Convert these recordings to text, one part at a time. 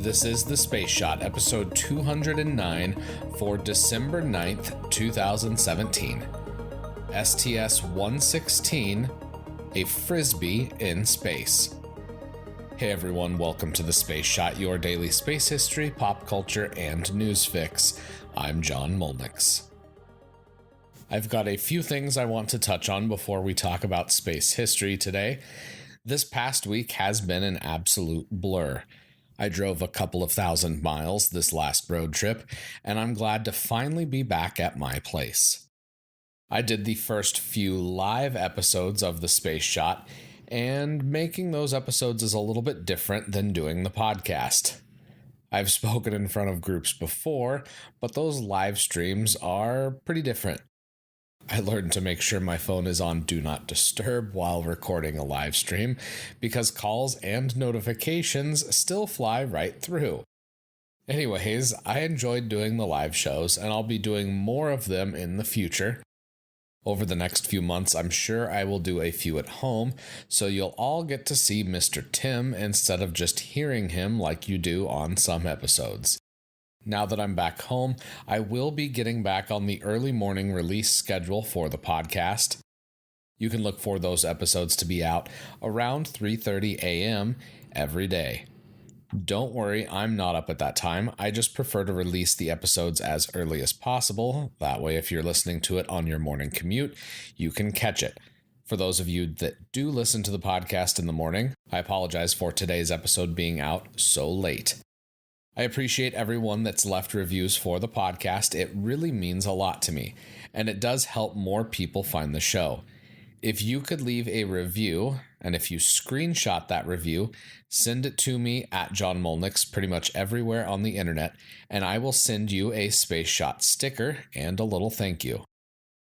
This is The Space Shot, episode 209 for December 9th, 2017. STS-116, a Frisbee in space. Hey everyone, welcome to The Space Shot, your daily space history, pop culture, and news fix. I'm John Molnix. I've got a few things I want to touch on before we talk about space history today. This past week has been an absolute blur. I drove a couple of thousand miles this last road trip, and I'm glad to finally be back at my place. I did the first few live episodes of The Space Shot, and making those episodes is a little bit different than doing the podcast. I've spoken in front of groups before, but those live streams are pretty different. I learned to make sure my phone is on Do Not Disturb while recording a live stream because calls and notifications still fly right through. Anyways, I enjoyed doing the live shows and I'll be doing more of them in the future. Over the next few months, I'm sure I will do a few at home, so you'll all get to see Mr. Tim instead of just hearing him like you do on some episodes. Now that I'm back home, I will be getting back on the early morning release schedule for the podcast. You can look for those episodes to be out around 3:30 a.m. every day. Don't worry, I'm not up at that time. I just prefer to release the episodes as early as possible. That way, if you're listening to it on your morning commute, you can catch it. For those of you that do listen to the podcast in the morning, I apologize for today's episode being out so late. I appreciate everyone that's left reviews for the podcast. It really means a lot to me, and it does help more people find the show. If you could leave a review, and if you screenshot that review, send it to me at John Molnix pretty much everywhere on the internet, and I will send you a Space Shot sticker and a little thank you.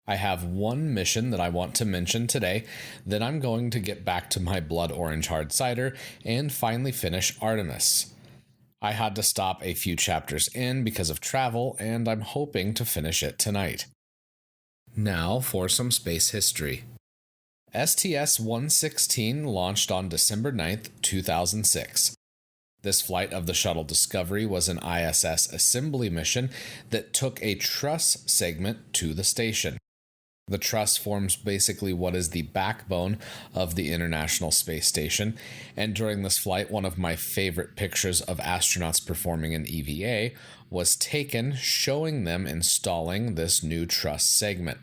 I have one mission that I want to mention today, then I'm going to get back to my blood orange hard cider and finally finish Artemis. I had to stop a few chapters in because of travel, and I'm hoping to finish it tonight. Now for some space history. STS-116 launched on December 9th, 2006. This flight of the shuttle Discovery was an ISS assembly mission that took a truss segment to the station. The truss forms basically what is the backbone of the International Space Station, and during this flight, one of my favorite pictures of astronauts performing an EVA was taken showing them installing this new truss segment.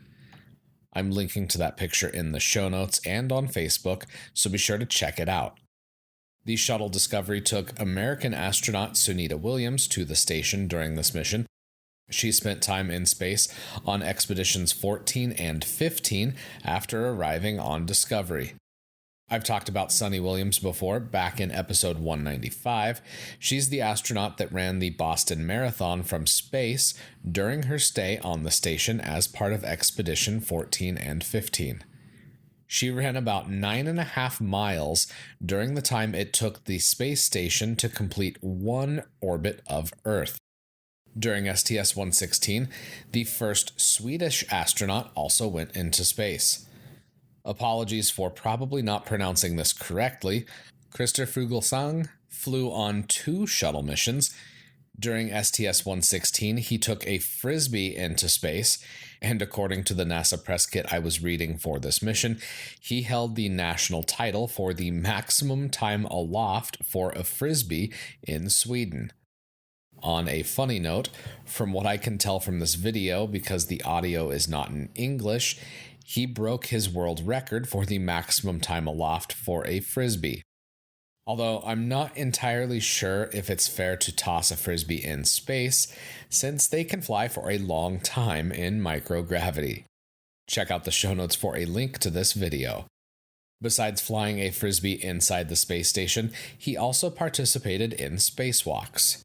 I'm linking to that picture in the show notes and on Facebook, so be sure to check it out. The shuttle Discovery took American astronaut Sunita Williams to the station during this mission. She spent time in space on expeditions 14 and 15 after arriving on Discovery. I've talked about Sunny Williams before, back in episode 195. She's the astronaut that ran the Boston Marathon from space during her stay on the station as part of expedition 14 and 15. She ran about 9.5 miles during the time it took the space station to complete one orbit of Earth. During STS-116, the first Swedish astronaut also went into space. Apologies for probably not pronouncing this correctly. Christer Fuglesang flew on 2 shuttle missions. During STS-116, he took a Frisbee into space, and according to the NASA press kit I was reading for this mission, he held the national title for the maximum time aloft for a Frisbee in Sweden. On a funny note, from what I can tell from this video, because the audio is not in English, he broke his world record for the maximum time aloft for a Frisbee. Although I'm not entirely sure if it's fair to toss a Frisbee in space, since they can fly for a long time in microgravity. Check out the show notes for a link to this video. Besides flying a Frisbee inside the space station, he also participated in spacewalks.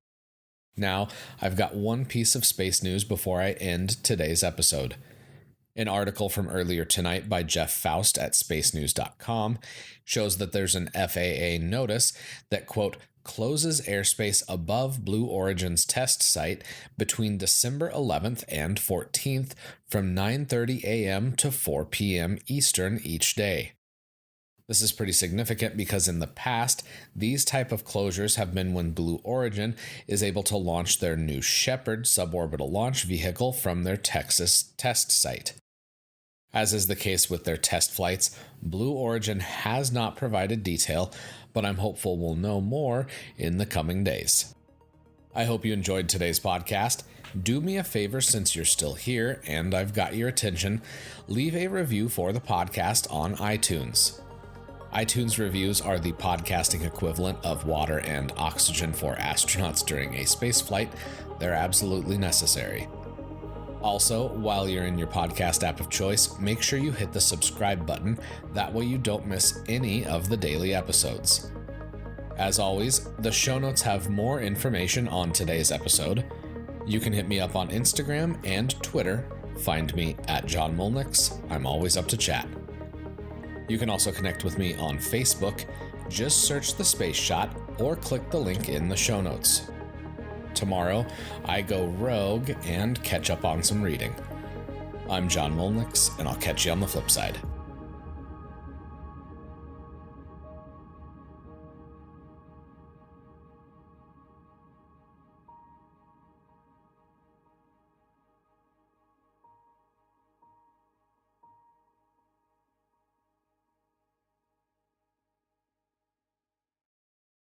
Now, I've got one piece of space news before I end today's episode. An article from earlier tonight by Jeff Foust at spacenews.com shows that there's an FAA notice that, quote, closes airspace above Blue Origin's test site between December 11th and 14th from 9:30 a.m. to 4 p.m. Eastern each day. This is pretty significant because in the past, these type of closures have been when Blue Origin is able to launch their New Shepard suborbital launch vehicle from their Texas test site. As is the case with their test flights, Blue Origin has not provided detail, but I'm hopeful we'll know more in the coming days. I hope you enjoyed today's podcast. Do me a favor since you're still here and I've got your attention, leave a review for the podcast on iTunes. iTunes reviews are the podcasting equivalent of water and oxygen for astronauts during a space flight. They're absolutely necessary. Also, while you're in your podcast app of choice, make sure you hit the subscribe button. That way you don't miss any of the daily episodes. As always, the show notes have more information on today's episode. You can hit me up on Instagram and Twitter. Find me at John Molnix. I'm always up to chat. You can also connect with me on Facebook. Just search The Space Shot or click the link in the show notes. Tomorrow, I go rogue and catch up on some reading. I'm John Molnix, and I'll catch you on the flip side.